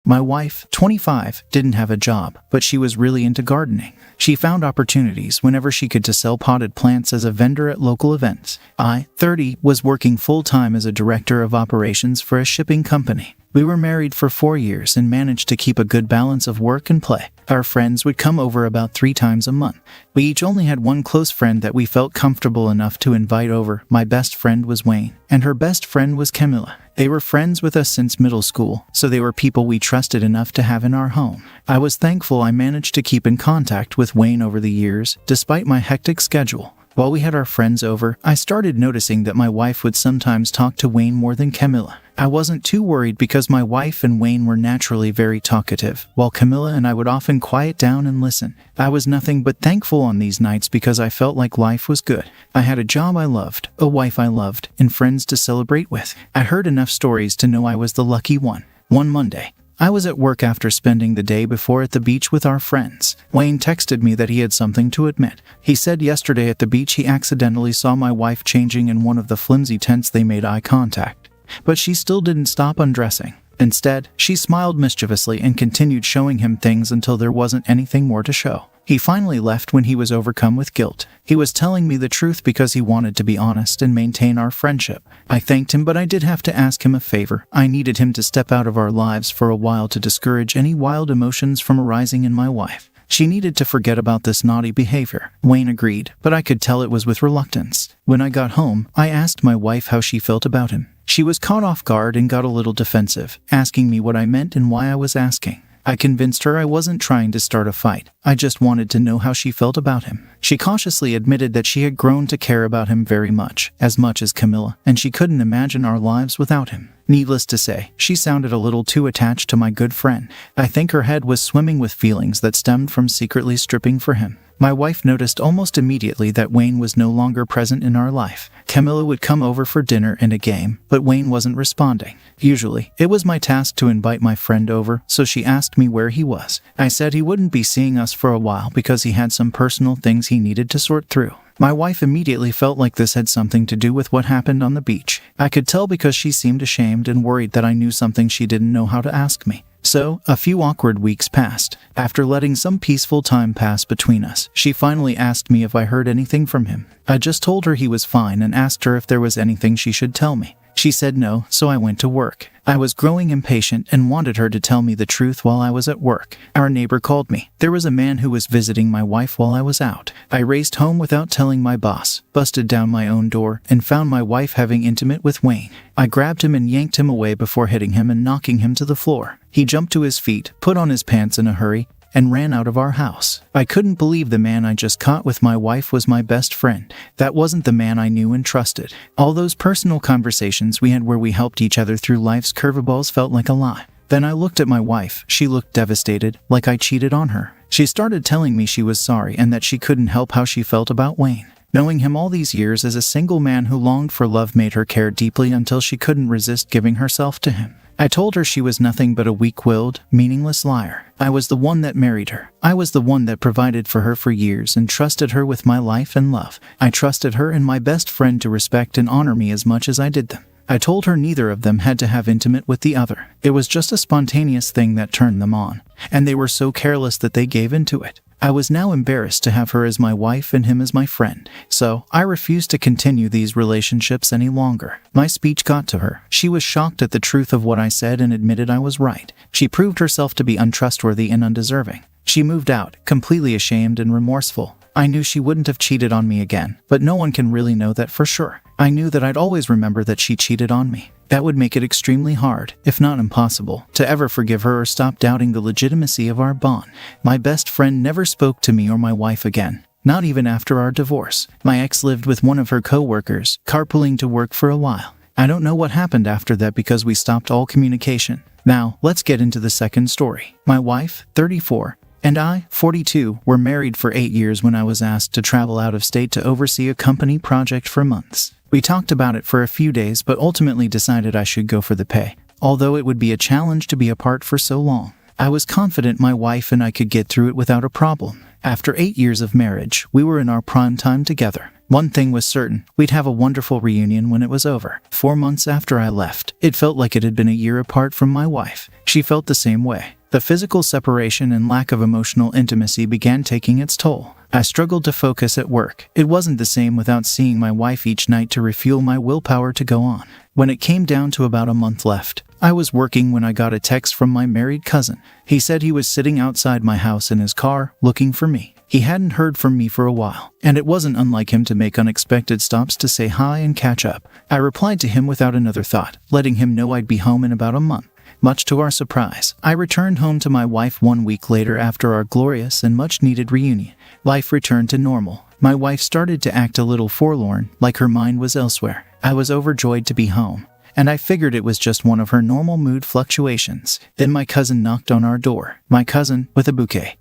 My wife, 25, didn't have a job, but she was really into gardening. She found opportunities whenever she could to sell potted plants as a vendor at local events. I, 30, was working full-time as a director of operations for a shipping company. We were married for 4 years and managed to keep a good balance of work and play. Our friends would come over about 3 times a month. We each only had one close friend that we felt comfortable enough to invite over. My best friend was Wayne, and her best friend was Camilla. They were friends with us since middle school, so they were people we trusted enough to have in our home. I was thankful I managed to keep in contact with Wayne over the years, despite my hectic schedule. While we had our friends over, I started noticing that my wife would sometimes talk to Wayne more than Camilla. I wasn't too worried because my wife and Wayne were naturally very talkative, while Camilla and I would often quiet down and listen. I was nothing but thankful on these nights because I felt like life was good. I had a job I loved, a wife I loved, and friends to celebrate with. I heard enough stories to know I was the lucky one. One Monday, I was at work after spending the day before at the beach with our friends. Wayne texted me that he had something to admit. He said yesterday at the beach he accidentally saw my wife changing in one of the flimsy tents. They made eye contact, but she still didn't stop undressing. Instead, she smiled mischievously and continued showing him things until there wasn't anything more to show. He finally left when he was overcome with guilt. He was telling me the truth because he wanted to be honest and maintain our friendship. I thanked him, but I did have to ask him a favor. I needed him to step out of our lives for a while to discourage any wild emotions from arising in my wife. She needed to forget about this naughty behavior. Wayne agreed, but I could tell it was with reluctance. When I got home, I asked my wife how she felt about him. She was caught off guard and got a little defensive, asking me what I meant and why I was asking. I convinced her I wasn't trying to start a fight. I just wanted to know how she felt about him. She cautiously admitted that she had grown to care about him very much as Camilla, and she couldn't imagine our lives without him. Needless to say, she sounded a little too attached to my good friend. I think her head was swimming with feelings that stemmed from secretly stripping for him. My wife noticed almost immediately that Wayne was no longer present in our life. Camilla would come over for dinner and a game, but Wayne wasn't responding. Usually, it was my task to invite my friend over, so she asked me where he was. I said he wouldn't be seeing us for a while because he had some personal things he needed to sort through. My wife immediately felt like this had something to do with what happened on the beach. I could tell because she seemed ashamed and worried that I knew something she didn't know how to ask me. So, a few awkward weeks passed. After letting some peaceful time pass between us, she finally asked me if I heard anything from him. I just told her he was fine and asked her if there was anything she should tell me. She said no, so I went to work. I was growing impatient and wanted her to tell me the truth while I was at work. Our neighbor called me. There was a man who was visiting my wife while I was out. I raced home without telling my boss, busted down my own door, and found my wife having intimate with Wayne. I grabbed him and yanked him away before hitting him and knocking him to the floor. He jumped to his feet, put on his pants in a hurry, and ran out of our house. I couldn't believe the man I just caught with my wife was my best friend. That wasn't the man I knew and trusted. All those personal conversations we had where we helped each other through life's curveballs felt like a lie. Then I looked at my wife. She looked devastated, like I cheated on her. She started telling me she was sorry and that she couldn't help how she felt about Wayne. Knowing him all these years as a single man who longed for love made her care deeply until she couldn't resist giving herself to him. I told her she was nothing but a weak-willed, meaningless liar. I was the one that married her. I was the one that provided for her for years and trusted her with my life and love. I trusted her and my best friend to respect and honor me as much as I did them. I told her neither of them had to have intimate with the other. It was just a spontaneous thing that turned them on, and they were so careless that they gave into it. I was now embarrassed to have her as my wife and him as my friend, so I refused to continue these relationships any longer. My speech got to her. She was shocked at the truth of what I said and admitted I was right. She proved herself to be untrustworthy and undeserving. She moved out, completely ashamed and remorseful. I knew she wouldn't have cheated on me again, but no one can really know that for sure. I knew that I'd always remember that she cheated on me. That would make it extremely hard, if not impossible, to ever forgive her or stop doubting the legitimacy of our bond. My best friend never spoke to me or my wife again, not even after our divorce. My ex lived with one of her co-workers, carpooling to work for a while. I don't know what happened after that because we stopped all communication. Now, let's get into the second story. My wife, 34, and I, 42, were married for 8 years when I was asked to travel out of state to oversee a company project for months. We talked about it for a few days but ultimately decided I should go for the pay, although it would be a challenge to be apart for so long. I was confident my wife and I could get through it without a problem. After 8 years of marriage, we were in our prime time together. One thing was certain, we'd have a wonderful reunion when it was over. 4 months after I left, it felt like it had been a year apart from my wife. She felt the same way. The physical separation and lack of emotional intimacy began taking its toll. I struggled to focus at work. It wasn't the same without seeing my wife each night to refuel my willpower to go on. When it came down to about a month left, I was working when I got a text from my married cousin. He said he was sitting outside my house in his car, looking for me. He hadn't heard from me for a while, and it wasn't unlike him to make unexpected stops to say hi and catch up. I replied to him without another thought, letting him know I'd be home in about a month. Much to our surprise, I returned home to my wife 1 week later after our glorious and much-needed reunion. Life returned to normal. My wife started to act a little forlorn, like her mind was elsewhere. I was overjoyed to be home, and I figured it was just one of her normal mood fluctuations. Then my cousin knocked on our door. My cousin, with a bouquet,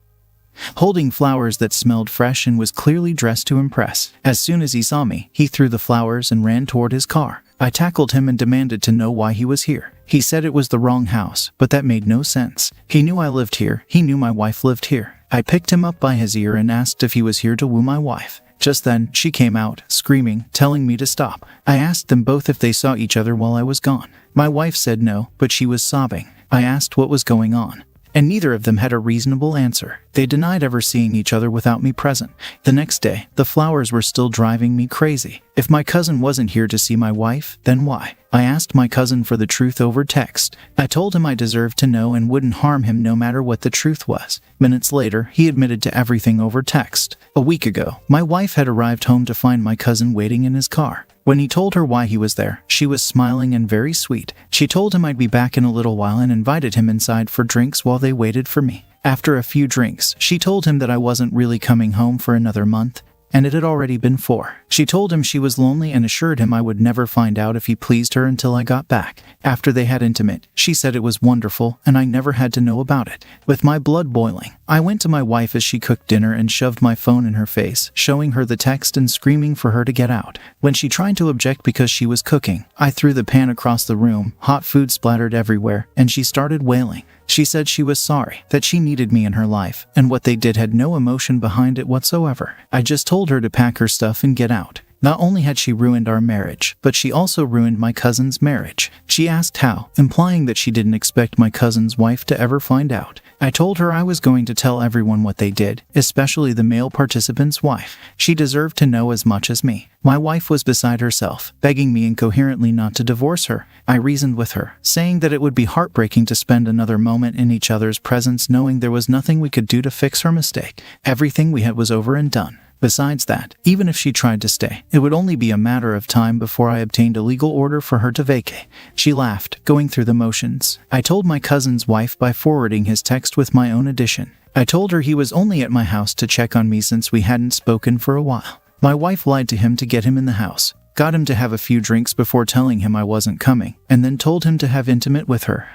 holding flowers that smelled fresh and was clearly dressed to impress. As soon as he saw me, he threw the flowers and ran toward his car. I tackled him and demanded to know why he was here. He said it was the wrong house, but that made no sense. He knew I lived here. He knew my wife lived here. I picked him up by his ear and asked if he was here to woo my wife. Just then, she came out, screaming, telling me to stop. I asked them both if they saw each other while I was gone. My wife said no, but she was sobbing. I asked what was going on, and neither of them had a reasonable answer. They denied ever seeing each other without me present. The next day, the flowers were still driving me crazy. If my cousin wasn't here to see my wife, then why? I asked my cousin for the truth over text. I told him I deserved to know and wouldn't harm him no matter what the truth was. Minutes later, he admitted to everything over text. A week ago, my wife had arrived home to find my cousin waiting in his car. When he told her why he was there, she was smiling and very sweet. She told him I'd be back in a little while and invited him inside for drinks while they waited for me. After a few drinks, she told him that I wasn't really coming home for another month, and it had already been 4. She told him she was lonely and assured him I would never find out if he pleased her until I got back. After they had intimate, she said it was wonderful and I never had to know about it. With my blood boiling, I went to my wife as she cooked dinner and shoved my phone in her face, showing her the text and screaming for her to get out. When she tried to object because she was cooking, I threw the pan across the room, hot food splattered everywhere, and she started wailing. She said she was sorry, that she needed me in her life, and what they did had no emotion behind it whatsoever. I just told her to pack her stuff and get out. Not only had she ruined our marriage, but she also ruined my cousin's marriage. She asked how, implying that she didn't expect my cousin's wife to ever find out. I told her I was going to tell everyone what they did, especially the male participant's wife. She deserved to know as much as me. My wife was beside herself, begging me incoherently not to divorce her. I reasoned with her, saying that it would be heartbreaking to spend another moment in each other's presence knowing there was nothing we could do to fix her mistake. Everything we had was over and done. Besides that, even if she tried to stay, it would only be a matter of time before I obtained a legal order for her to vacate. She laughed, going through the motions. I told my cousin's wife by forwarding his text with my own addition. I told her he was only at my house to check on me since we hadn't spoken for a while. My wife lied to him to get him in the house, got him to have a few drinks before telling him I wasn't coming, and then told him to have intimate with her.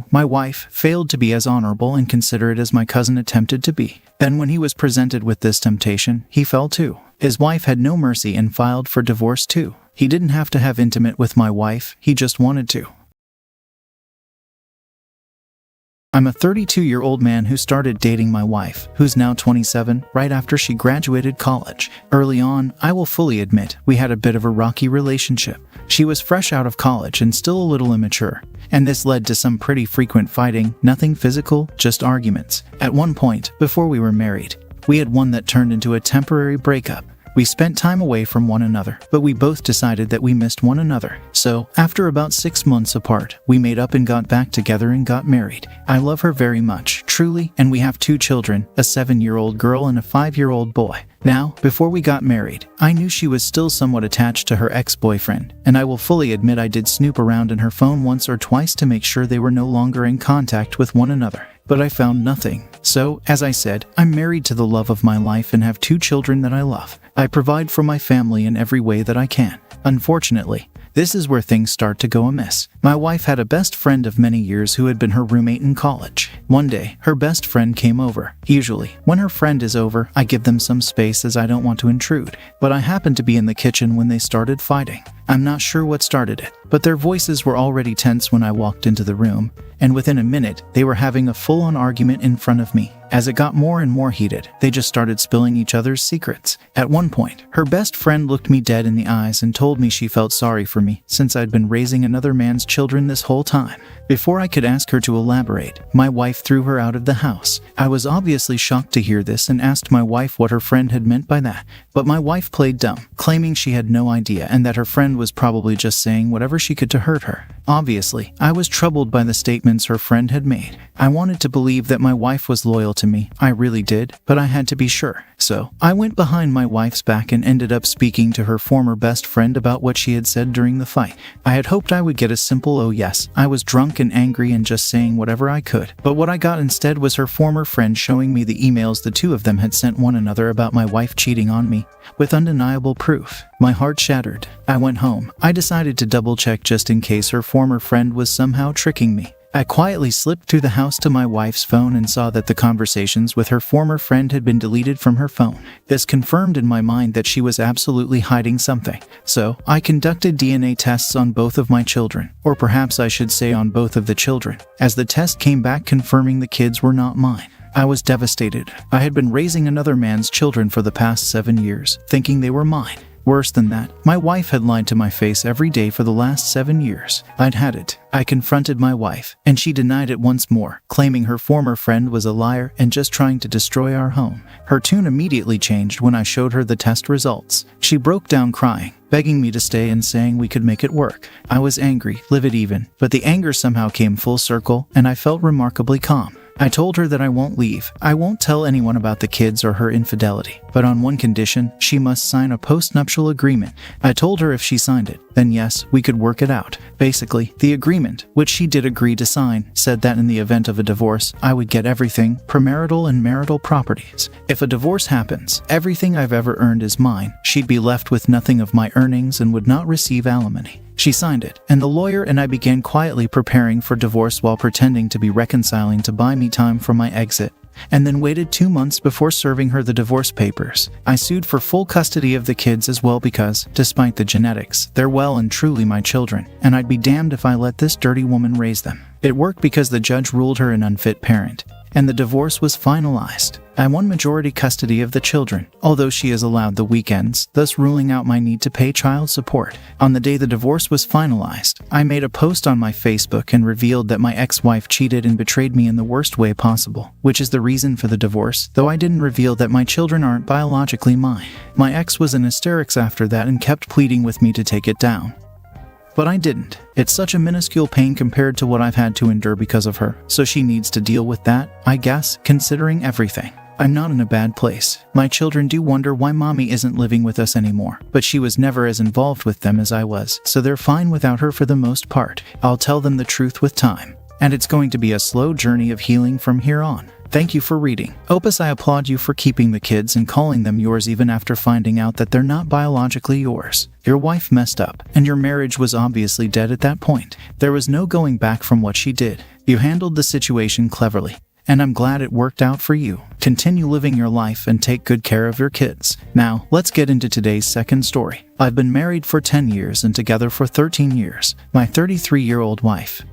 My wife, failed to be as honorable and considerate as my cousin attempted to be. Then when he was presented with this temptation, he fell too. His wife had no mercy and filed for divorce too. He didn't have to have intimate with my wife, he just wanted to. I'm a 32-year-old man who started dating my wife, who's now 27, right after she graduated college. Early on, I will fully admit, we had a bit of a rocky relationship. She was fresh out of college and still a little immature, and this led to some pretty frequent fighting, nothing physical, just arguments. At one point, before we were married, we had one that turned into a temporary breakup. We spent time away from one another, but we both decided that we missed one another. So, after about 6 months apart, we made up and got back together and got married. I love her very much, truly, and we have 2 children, a 7-year-old girl and a 5-year-old boy. Now, before we got married, I knew she was still somewhat attached to her ex-boyfriend, and I will fully admit I did snoop around in her phone once or twice to make sure they were no longer in contact with one another. But I found nothing. So, as I said, I'm married to the love of my life and have 2 children that I love. I provide for my family in every way that I can. Unfortunately, this is where things start to go amiss. My wife had a best friend of many years who had been her roommate in college. One day, her best friend came over. Usually, when her friend is over, I give them some space as I don't want to intrude. But I happened to be in the kitchen when they started fighting. I'm not sure what started it. but their voices were already tense when I walked into the room, and within a minute, they were having a full-on argument in front of me. As it got more and more heated, they just started spilling each other's secrets. At one point, her best friend looked me dead in the eyes and told me she felt sorry for me since I'd been raising another man's children this whole time. Before I could ask her to elaborate, my wife threw her out of the house. I was obviously shocked to hear this and asked my wife what her friend had meant by that, but my wife played dumb, claiming she had no idea and that her friend was probably just saying whatever she could to hurt her. Obviously, I was troubled by the statements her friend had made. I wanted to believe that my wife was loyal to me. I really did, but I had to be sure. So, I went behind my wife's back and ended up speaking to her former best friend about what she had said during the fight. I had hoped I would get a simple "oh yes, I was drunk and angry and just saying whatever I could." But what I got instead was her former friend showing me the emails the two of them had sent one another about my wife cheating on me, with undeniable proof. My heart shattered. I went home. I decided to double check just in case her former friend was somehow tricking me. I quietly slipped through the house to my wife's phone and saw that the conversations with her former friend had been deleted from her phone. This confirmed in my mind that she was absolutely hiding something. So, I conducted DNA tests on both of my children, or perhaps I should say on both of the children, as the test came back confirming the kids were not mine. I was devastated. I had been raising another man's children for the past 7 years, thinking they were mine. Worse than that, my wife had lied to my face every day for the last 7 years. I'd had it. I confronted my wife, and she denied it once more, claiming her former friend was a liar and just trying to destroy our home. Her tune immediately changed when I showed her the test results. She broke down crying, begging me to stay and saying we could make it work. I was angry, livid even, but the anger somehow came full circle, and I felt remarkably calm. I told her that I won't leave. I won't tell anyone about the kids or her infidelity, but on one condition, she must sign a post-nuptial agreement. I told her if she signed it, then yes, we could work it out. Basically, the agreement, which she did agree to sign, said that in the event of a divorce, I would get everything, premarital and marital properties. If a divorce happens, everything I've ever earned is mine. She'd be left with nothing of my earnings and would not receive alimony. She signed it, and the lawyer and I began quietly preparing for divorce while pretending to be reconciling to buy me time for my exit, and then waited 2 months before serving her the divorce papers. I sued for full custody of the kids as well because, despite the genetics, they're well and truly my children, and I'd be damned if I let this dirty woman raise them. It worked because the judge ruled her an unfit parent, and the divorce was finalized. I won majority custody of the children, although she is allowed the weekends, thus ruling out my need to pay child support. On the day the divorce was finalized, I made a post on my Facebook and revealed that my ex-wife cheated and betrayed me in the worst way possible, which is the reason for the divorce, though I didn't reveal that my children aren't biologically mine. My ex was in hysterics after that and kept pleading with me to take it down. But I didn't. It's such a minuscule pain compared to what I've had to endure because of her, so she needs to deal with that, I guess, considering everything. I'm not in a bad place. My children do wonder why mommy isn't living with us anymore, but she was never as involved with them as I was, so they're fine without her for the most part. I'll tell them the truth with time, and it's going to be a slow journey of healing from here on. Thank you for reading. Opus, I applaud you for keeping the kids and calling them yours even after finding out that they're not biologically yours. Your wife messed up, and your marriage was obviously dead at that point. There was no going back from what she did. You handled the situation cleverly, and I'm glad it worked out for you. Continue living your life and take good care of your kids. Now, let's get into today's second story. I've been married for 10 years and together for 13 years. My 33-year-old wife,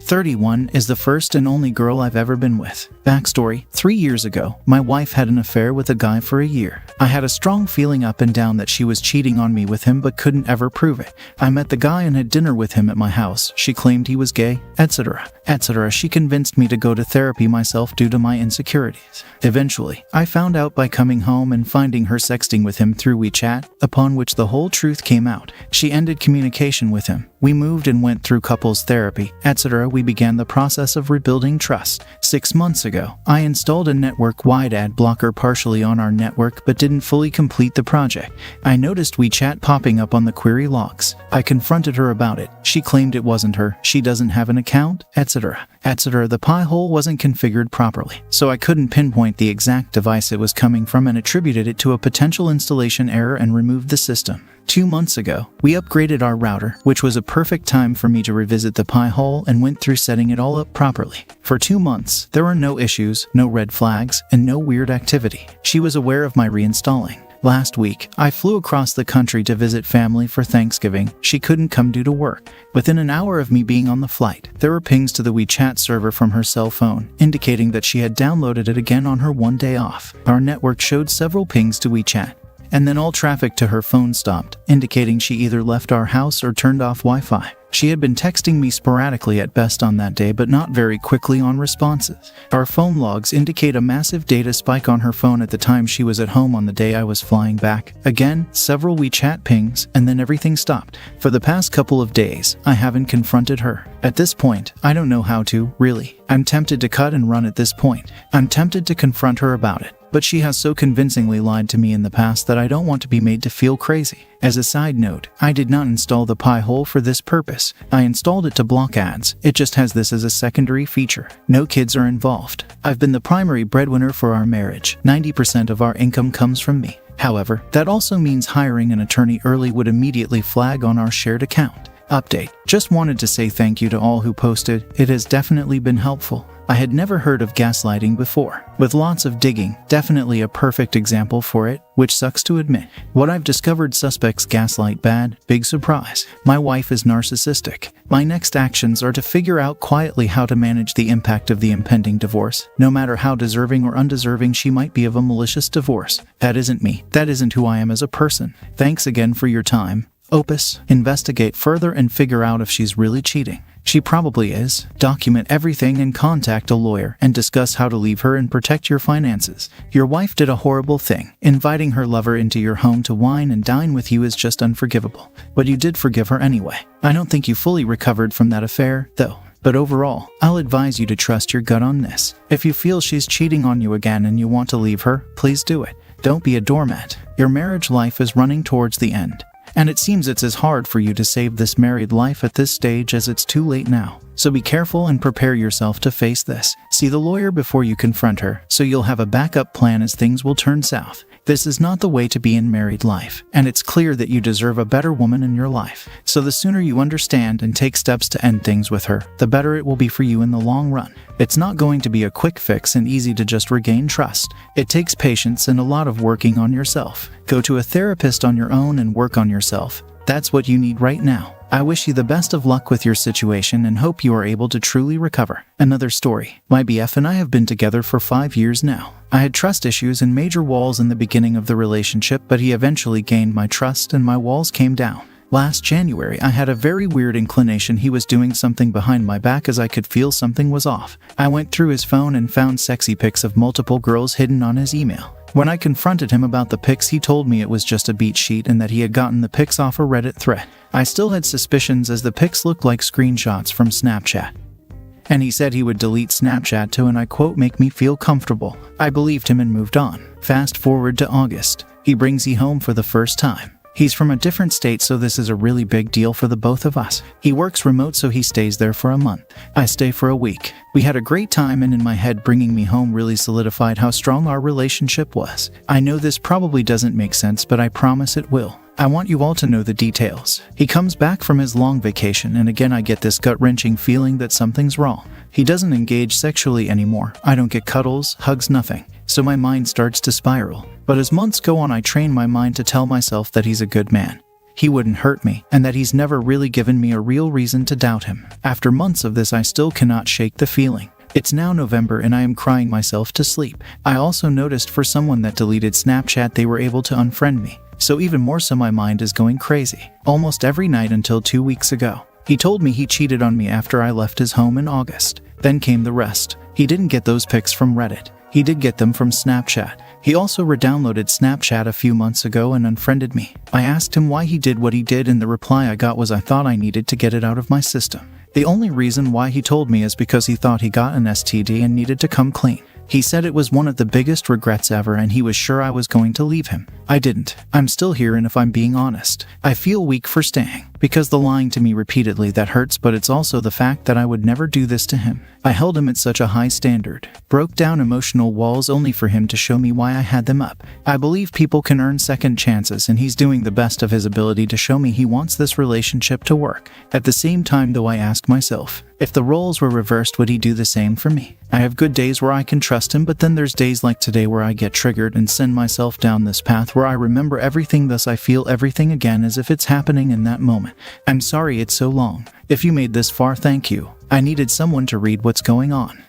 31, is the first and only girl I've ever been with. Backstory: 3 years ago, my wife had an affair with a guy for a year. I had a strong feeling up and down that she was cheating on me with him but couldn't ever prove it. I met the guy and had dinner with him at my house. She claimed he was gay, etc. She convinced me to go to therapy myself due to my insecurities. Eventually, I found out by coming home and finding her sexting with him through WeChat, upon which the whole truth came out. She ended communication with him. We moved and went through couples therapy, etc. We began the process of rebuilding trust. 6 months ago, I installed a network-wide ad blocker partially on our network but didn't fully complete the project. I noticed WeChat popping up on the query logs. I confronted her about it. She claimed it wasn't her, she doesn't have an account, etc. The pie hole wasn't configured properly, so I couldn't pinpoint the exact device it was coming from and attributed it to a potential installation error and removed the system. 2 months ago, we upgraded our router, which was a perfect time for me to revisit the pie hole and went through setting it all up properly. For 2 months, there were no issues, no red flags, and no weird activity. She was aware of my reinstalling. Last week, I flew across the country to visit family for Thanksgiving. She couldn't come due to work. Within an hour of me being on the flight, there were pings to the WeChat server from her cell phone, indicating that she had downloaded it again on her one day off. Our network showed several pings to WeChat, and then all traffic to her phone stopped, indicating she either left our house or turned off Wi-Fi. She had been texting me sporadically at best on that day, but not very quickly on responses. Our phone logs indicate a massive data spike on her phone at the time she was at home on the day I was flying back. Again, several WeChat pings, and then everything stopped. For the past couple of days, I haven't confronted her. At this point, I don't know how to, really. I'm tempted to cut and run at this point. I'm tempted to confront her about it, but she has so convincingly lied to me in the past that I don't want to be made to feel crazy. As a side note, I did not install the Pi-hole for this purpose. I installed it to block ads. It just has this as a secondary feature. No kids are involved. I've been the primary breadwinner for our marriage. 90% of our income comes from me. However, that also means hiring an attorney early would immediately flag on our shared account. Update. Just wanted to say thank you to all who posted. It has definitely been helpful. I had never heard of gaslighting before. With lots of digging, definitely a perfect example for it, which sucks to admit. What I've discovered: suspects gaslight bad. Big surprise. My wife is narcissistic. My next actions are to figure out quietly how to manage the impact of the impending divorce, no matter how deserving or undeserving she might be of a malicious divorce. That isn't me. That isn't who I am as a person. Thanks again for your time. Opus. Investigate further and figure out if she's really cheating. She probably is. Document everything and contact a lawyer and discuss how to leave her and protect your finances. Your wife did a horrible thing. Inviting her lover into your home to wine and dine with you is just unforgivable. But you did forgive her anyway. I don't think you fully recovered from that affair, though. But overall, I'll advise you to trust your gut on this. If you feel she's cheating on you again and you want to leave her, please do it. Don't be a doormat. Your marriage life is running towards the end. And it seems it's as hard for you to save this married life at this stage as it's too late now. So be careful and prepare yourself to face this. See the lawyer before you confront her, so you'll have a backup plan as things will turn south. This is not the way to be in married life, and it's clear that you deserve a better woman in your life. So the sooner you understand and take steps to end things with her, the better it will be for you in the long run. It's not going to be a quick fix and easy to just regain trust. It takes patience and a lot of working on yourself. Go to a therapist on your own and work on yourself. That's what you need right now. I wish you the best of luck with your situation and hope you are able to truly recover. Another story. My BF and I have been together for 5 years now. I had trust issues and major walls in the beginning of the relationship, but he eventually gained my trust and my walls came down. Last January, I had a very weird inclination he was doing something behind my back, as I could feel something was off. I went through his phone and found sexy pics of multiple girls hidden on his email. When I confronted him about the pics, he told me it was just a beat sheet and that he had gotten the pics off a Reddit thread. I still had suspicions, as the pics looked like screenshots from Snapchat. And he said he would delete Snapchat to, and I quote, make me feel comfortable. I believed him and moved on. Fast forward to August. He brings me home for the first time. He's from a different state, so this is a really big deal for the both of us. He works remote, so he stays there for a month. I stay for a week. We had a great time, and in my head, bringing me home really solidified how strong our relationship was. I know this probably doesn't make sense, but I promise it will. I want you all to know the details. He comes back from his long vacation, and again I get this gut-wrenching feeling that something's wrong. He doesn't engage sexually anymore. I don't get cuddles, hugs, nothing. So my mind starts to spiral. But as months go on, I train my mind to tell myself that he's a good man. He wouldn't hurt me, and that he's never really given me a real reason to doubt him. After months of this, I still cannot shake the feeling. It's now November and I am crying myself to sleep. I also noticed for someone that deleted Snapchat, they were able to unfriend me. So even more so, my mind is going crazy. Almost every night until 2 weeks ago. He told me he cheated on me after I left his home in August. Then came the rest. He didn't get those pics from Reddit. He did get them from Snapchat. He also redownloaded Snapchat a few months ago and unfriended me. I asked him why he did what he did, and the reply I got was, I thought I needed to get it out of my system. The only reason why he told me is because he thought he got an STD and needed to come clean. He said it was one of the biggest regrets ever, and he was sure I was going to leave him. I didn't. I'm still here, and if I'm being honest, I feel weak for staying. because the lying to me repeatedly that hurts, but it's also the fact that I would never do this to him. I held him at such a high standard, broke down emotional walls only for him to show me why I had them up. I believe people can earn second chances, and he's doing the best of his ability to show me he wants this relationship to work. At the same time, though, I ask myself, if the roles were reversed, would he do the same for me? I have good days where I can trust him, but then there's days like today where I get triggered and send myself down this path where I remember everything, thus I feel everything again as if it's happening in that moment. I'm sorry it's so long. If you made this far, thank you. I needed someone to read what's going on.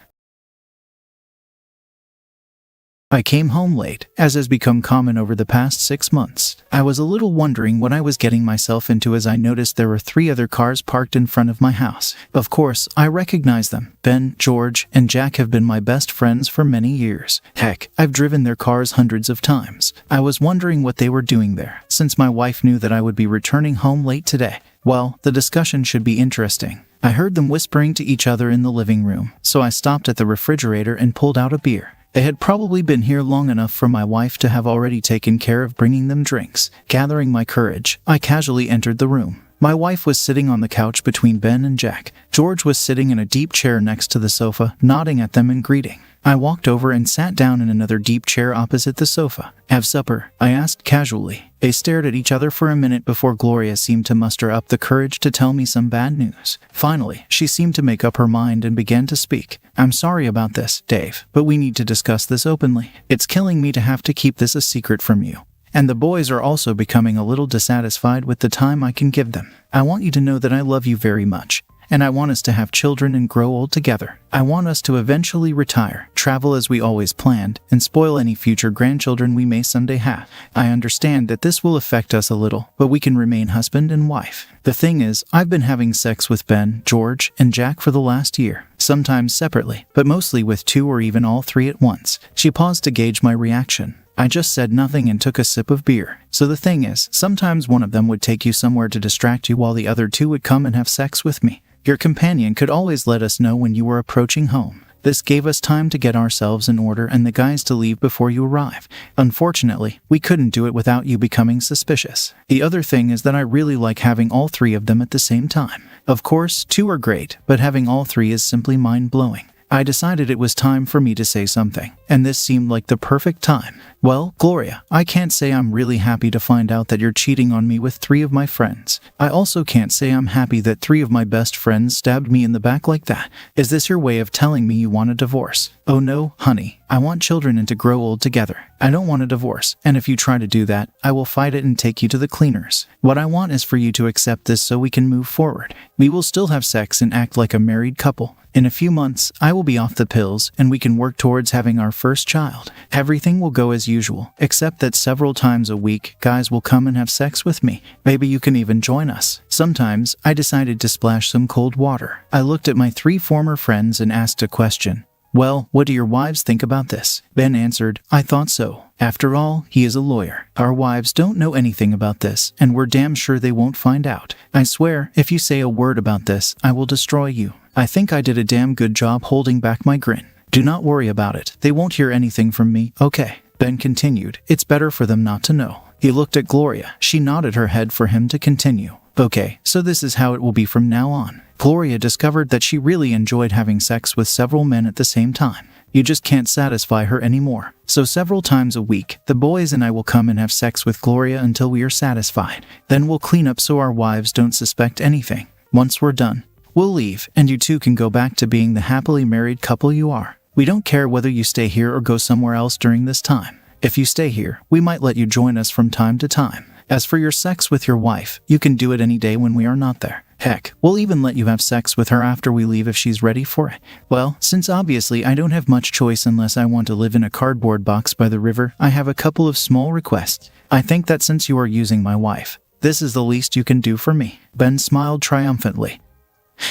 I came home late, as has become common over the past 6 months. I was a little wondering what I was getting myself into as I noticed there were 3 other cars parked in front of my house. Of course, I recognize them. Ben, George, and Jack have been my best friends for many years. Heck, I've driven their cars hundreds of times. I was wondering what they were doing there, since my wife knew that I would be returning home late today. Well, the discussion should be interesting. I heard them whispering to each other in the living room, so I stopped at the refrigerator and pulled out a beer. They had probably been here long enough for my wife to have already taken care of bringing them drinks. Gathering my courage, I casually entered the room. My wife was sitting on the couch between Ben and Jack. George was sitting in a deep chair next to the sofa, nodding at them and greeting. I walked over and sat down in another deep chair opposite the sofa. "Have supper?" I asked casually. They stared at each other for a minute before Gloria seemed to muster up the courage to tell me some bad news. Finally, she seemed to make up her mind and began to speak. "I'm sorry about this, Dave, but we need to discuss this openly. It's killing me to have to keep this a secret from you. And the boys are also becoming a little dissatisfied with the time I can give them. I want you to know that I love you very much. And I want us to have children and grow old together. I want us to eventually retire, travel as we always planned, and spoil any future grandchildren we may someday have. I understand that this will affect us a little, but we can remain husband and wife. The thing is, I've been having sex with Ben, George, and Jack for the last year. Sometimes separately, but mostly with 2 or even all 3 at once." She paused to gauge my reaction. I just said nothing and took a sip of beer. "So the thing is, sometimes one of them would take you somewhere to distract you while the other 2 would come and have sex with me. Your companion could always let us know when you were approaching home. This gave us time to get ourselves in order and the guys to leave before you arrive. Unfortunately, we couldn't do it without you becoming suspicious. The other thing is that I really like having all 3 of them at the same time. Of course, 2 are great, but having all 3 is simply mind-blowing. I decided it was time for me to say something, and this seemed like the perfect time. Well, Gloria, I can't say I'm really happy to find out that you're cheating on me with 3 of my friends. I also can't say I'm happy that 3 of my best friends stabbed me in the back like that. Is this your way of telling me you want a divorce? Oh no, honey. I want children and to grow old together. I don't want a divorce, and if you try to do that, I will fight it and take you to the cleaners. What I want is for you to accept this so we can move forward. We will still have sex and act like a married couple. In a few months, I will be off the pills, and we can work towards having our first child. Everything will go as usual, except that several times a week, guys will come and have sex with me. Maybe you can even join us. Sometimes, I decided to splash some cold water. I looked at my 3 former friends and asked a question. "Well, what do your wives think about this?" Ben answered, "I thought so. After all, he is a lawyer. Our wives don't know anything about this, and we're damn sure they won't find out. I swear, if you say a word about this, I will destroy you." I think I did a damn good job holding back my grin. "Do not worry about it. They won't hear anything from me, okay?" Ben continued. "It's better for them not to know." He looked at Gloria. She nodded her head for him to continue. "Okay, so this is how it will be from now on." Gloria discovered that she really enjoyed having sex with several men at the same time. You just can't satisfy her anymore. So several times a week, the boys and I will come and have sex with Gloria until we are satisfied. Then we'll clean up so our wives don't suspect anything. Once we're done, we'll leave, and you 2 can go back to being the happily married couple you are. We don't care whether you stay here or go somewhere else during this time. If you stay here, we might let you join us from time to time. As for your sex with your wife, you can do it any day when we are not there. Heck, we'll even let you have sex with her after we leave if she's ready for it. Well, since obviously I don't have much choice unless I want to live in a cardboard box by the river, I have a couple of small requests. I think that since you are using my wife, this is the least you can do for me." Ben smiled triumphantly.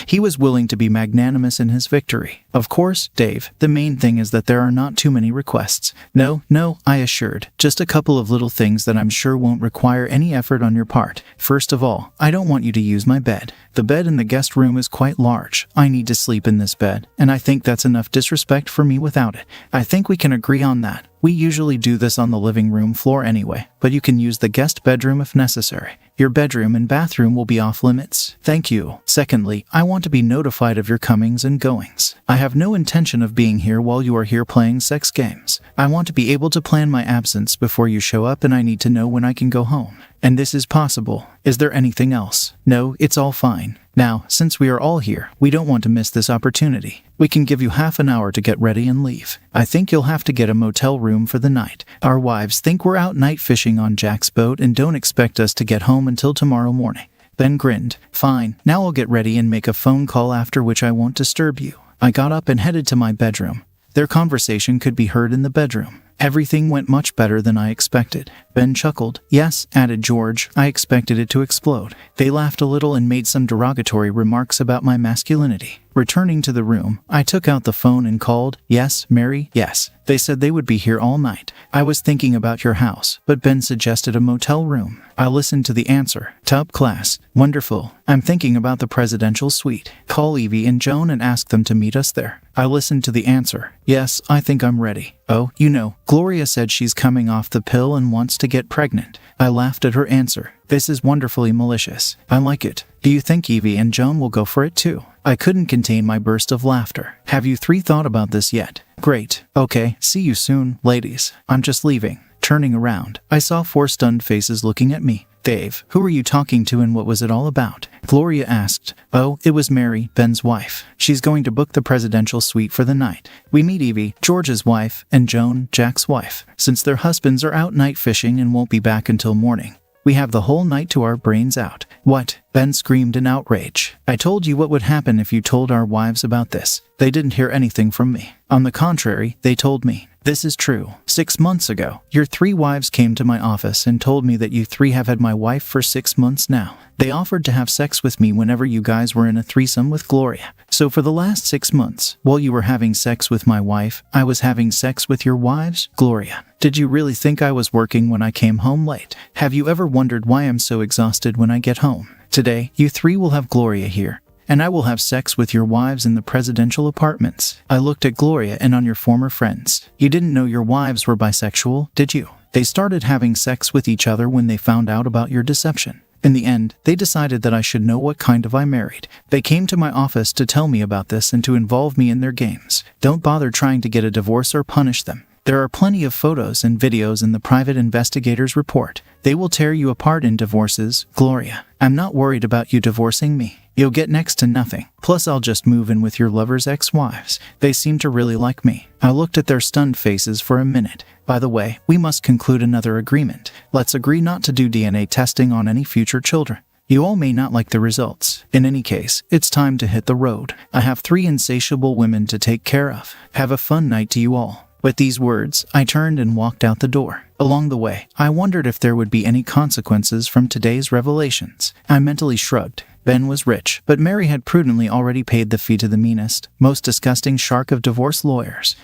He was willing to be magnanimous in his victory. "Of course, Dave, the main thing is that there are not too many requests." No, I assured. "Just a couple of little things that I'm sure won't require any effort on your part. First of all, I don't want you to use my bed. The bed in the guest room is quite large. I need to sleep in this bed, and I think that's enough disrespect for me without it. I think we can agree on that. We usually do this on the living room floor anyway, but you can use the guest bedroom if necessary. Your bedroom and bathroom will be off limits. Thank you. Secondly, I want to be notified of your comings and goings. I have no intention of being here while you are here playing sex games. I want to be able to plan my absence before you show up, and I need to know when I can go home. And this is possible. Is there anything else? No, it's all fine. Now, since we are all here, we don't want to miss this opportunity. We can give you half an hour to get ready and leave. I think you'll have to get a motel room for the night. Our wives think we're out night fishing on Jack's boat and don't expect us to get home until tomorrow morning. Ben grinned. Fine, now I'll get ready and make a phone call, after which I won't disturb you. I got up and headed to my bedroom. Their conversation could be heard in the bedroom. Everything went much better than I expected. Ben chuckled. Yes, added George, I expected it to explode. They laughed a little and made some derogatory remarks about my masculinity. Returning to the room, I took out the phone and called. Yes, Mary, yes. They said they would be here all night. I was thinking about your house, but Ben suggested a motel room. I listened to the answer. Top class. Wonderful. I'm thinking about the presidential suite. Call Evie and Joan and ask them to meet us there. I listened to the answer. Yes, I think I'm ready. Oh, you know, Gloria said she's coming off the pill and wants to get pregnant. I laughed at her answer. This is wonderfully malicious. I like it. Do you think Evie and Joan will go for it too? I couldn't contain my burst of laughter. Have you three thought about this yet? Great. Okay, see you soon, ladies. I'm just leaving. Turning around, I saw 4 stunned faces looking at me. Dave, who were you talking to and what was it all about? Gloria asked. Oh, it was Mary, Ben's wife. She's going to book the presidential suite for the night. We meet Evie, George's wife, and Joan, Jack's wife, since their husbands are out night fishing and won't be back until morning. We have the whole night to our brains out. What? Ben screamed in outrage. I told you what would happen if you told our wives about this. They didn't hear anything from me. On the contrary, they told me. This is true. 6 months ago, your 3 wives came to my office and told me that you 3 have had my wife for 6 months now. They offered to have sex with me whenever you guys were in a threesome with Gloria. So for the last 6 months, while you were having sex with my wife, I was having sex with your wives, Gloria. Did you really think I was working when I came home late? Have you ever wondered why I'm so exhausted when I get home? Today, you 3 will have Gloria here, and I will have sex with your wives in the presidential apartments. I looked at Gloria and on your former friends. You didn't know your wives were bisexual, did you? They started having sex with each other when they found out about your deception. In the end, they decided that I should know what kind of I married. They came to my office to tell me about this and to involve me in their games. Don't bother trying to get a divorce or punish them. There are plenty of photos and videos in the private investigator's report. They will tear you apart in divorces, Gloria. I'm not worried about you divorcing me. You'll get next to nothing. Plus, I'll just move in with your lover's ex-wives. They seem to really like me. I looked at their stunned faces for a minute. By the way, we must conclude another agreement. Let's agree not to do DNA testing on any future children. You all may not like the results. In any case, it's time to hit the road. I have 3 insatiable women to take care of. Have a fun night to you all. With these words, I turned and walked out the door. Along the way, I wondered if there would be any consequences from today's revelations. I mentally shrugged. Ben was rich, but Mary had prudently already paid the fee to the meanest, most disgusting shark of divorce lawyers.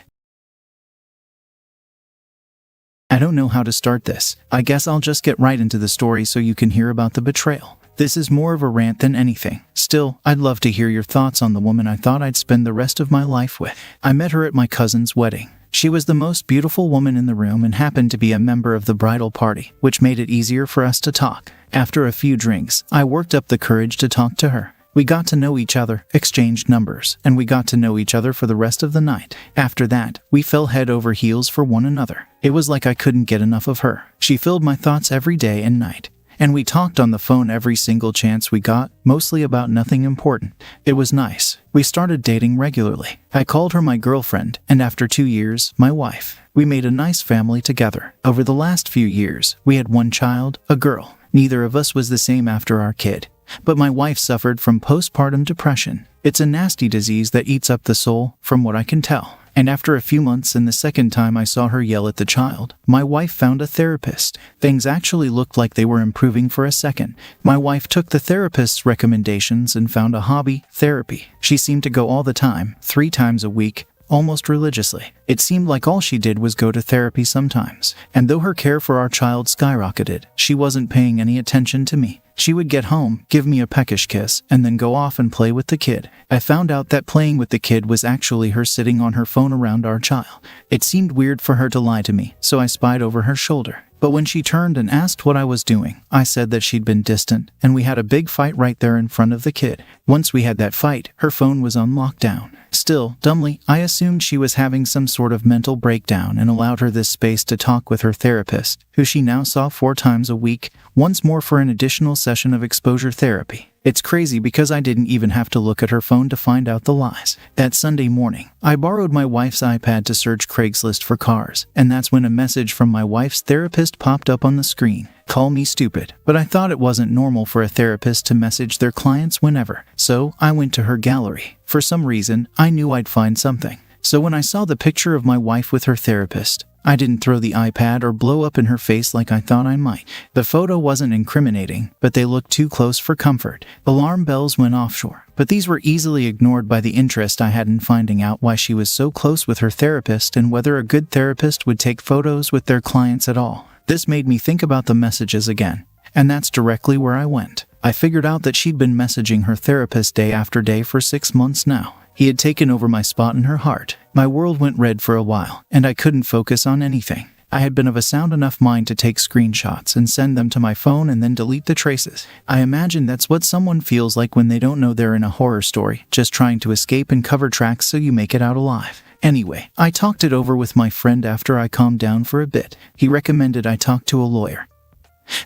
I don't know how to start this. I guess I'll just get right into the story so you can hear about the betrayal. This is more of a rant than anything. Still, I'd love to hear your thoughts on the woman I thought I'd spend the rest of my life with. I met her at my cousin's wedding. She was the most beautiful woman in the room and happened to be a member of the bridal party, which made it easier for us to talk. After a few drinks, I worked up the courage to talk to her. We got to know each other, exchanged numbers, and we got to know each other for the rest of the night. After that, we fell head over heels for one another. It was like I couldn't get enough of her. She filled my thoughts every day and night. And we talked on the phone every single chance we got, mostly about nothing important. It was nice. We started dating regularly. I called her my girlfriend, and after 2 years, my wife. We made a nice family together. Over the last few years, we had 1 child, a girl. Neither of us was the same after our kid. But my wife suffered from postpartum depression. It's a nasty disease that eats up the soul, from what I can tell. And after a few months and the second time I saw her yell at the child, my wife found a therapist. Things actually looked like they were improving for a second. My wife took the therapist's recommendations and found a hobby, therapy. She seemed to go all the time, 3 times a week, almost religiously. It seemed like all she did was go to therapy sometimes. And though her care for our child skyrocketed, she wasn't paying any attention to me. She would get home, give me a peckish kiss, and then go off and play with the kid. I found out that playing with the kid was actually her sitting on her phone around our child. It seemed weird for her to lie to me, so I spied over her shoulder. But when she turned and asked what I was doing, I said that she'd been distant, and we had a big fight right there in front of the kid. Once we had that fight, her phone was on lockdown. Still, dumbly, I assumed she was having some sort of mental breakdown and allowed her this space to talk with her therapist, who she now saw 4 times a week, once more for an additional session of exposure therapy. It's crazy because I didn't even have to look at her phone to find out the lies. That Sunday morning, I borrowed my wife's iPad to search Craigslist for cars, and that's when a message from my wife's therapist popped up on the screen. Call me stupid, but I thought it wasn't normal for a therapist to message their clients whenever, so I went to her gallery. For some reason, I knew I'd find something. So when I saw the picture of my wife with her therapist, I didn't throw the iPad or blow up in her face like I thought I might. The photo wasn't incriminating, but they looked too close for comfort. Alarm bells went offshore, but these were easily ignored by the interest I had in finding out why she was so close with her therapist and whether a good therapist would take photos with their clients at all. This made me think about the messages again, and that's directly where I went. I figured out that she'd been messaging her therapist day after day for 6 months now. He had taken over my spot in her heart. My world went red for a while, and I couldn't focus on anything. I had been of a sound enough mind to take screenshots and send them to my phone and then delete the traces. I imagine that's what someone feels like when they don't know they're in a horror story, just trying to escape and cover tracks so you make it out alive. Anyway, I talked it over with my friend after I calmed down for a bit. He recommended I talk to a lawyer,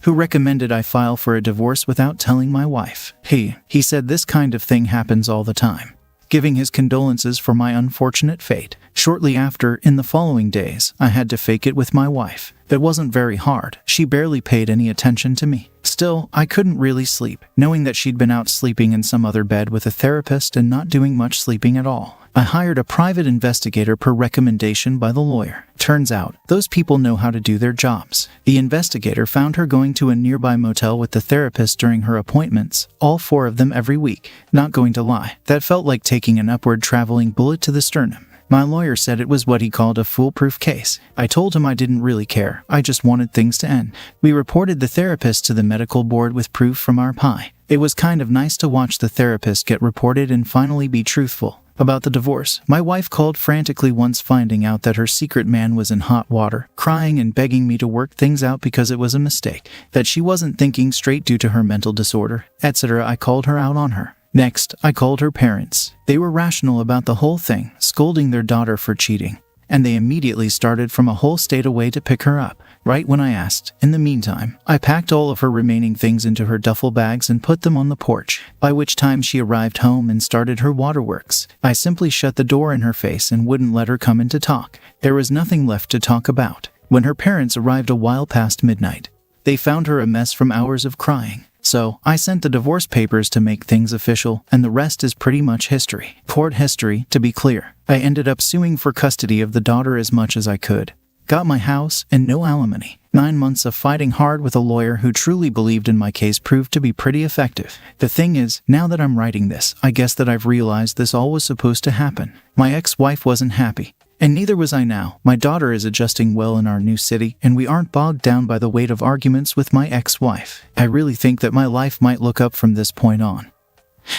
who recommended I file for a divorce without telling my wife. He said this kind of thing happens all the time, giving his condolences for my unfortunate fate. Shortly after, in the following days, I had to fake it with my wife. It wasn't very hard. She barely paid any attention to me. Still, I couldn't really sleep, knowing that she'd been out sleeping in some other bed with a therapist and not doing much sleeping at all. I hired a private investigator per recommendation by the lawyer. Turns out, those people know how to do their jobs. The investigator found her going to a nearby motel with the therapist during her appointments, all 4 of them every week. Not going to lie, that felt like taking an upward traveling bullet to the sternum. My lawyer said it was what he called a foolproof case. I told him I didn't really care, I just wanted things to end. We reported the therapist to the medical board with proof from our PI. It was kind of nice to watch the therapist get reported and finally be truthful about the divorce. My wife called frantically once finding out that her secret man was in hot water, crying and begging me to work things out because it was a mistake, that she wasn't thinking straight due to her mental disorder, etc. I called her out on her. Next, I called her parents. They were rational about the whole thing, scolding their daughter for cheating, and they immediately started from a whole state away to pick her up, right when I asked. In the meantime, I packed all of her remaining things into her duffel bags and put them on the porch, by which time she arrived home and started her waterworks. I simply shut the door in her face and wouldn't let her come in to talk. There was nothing left to talk about. When her parents arrived a while past midnight, they found her a mess from hours of crying. So, I sent the divorce papers to make things official, and the rest is pretty much history. Court history, to be clear. I ended up suing for custody of the daughter as much as I could. Got my house and no alimony. 9 months of fighting hard with a lawyer who truly believed in my case proved to be pretty effective. The thing is, now that I'm writing this, I guess that I've realized this all was supposed to happen. My ex-wife wasn't happy, and neither was I now. My daughter is adjusting well in our new city, and we aren't bogged down by the weight of arguments with my ex-wife. I really think that my life might look up from this point on.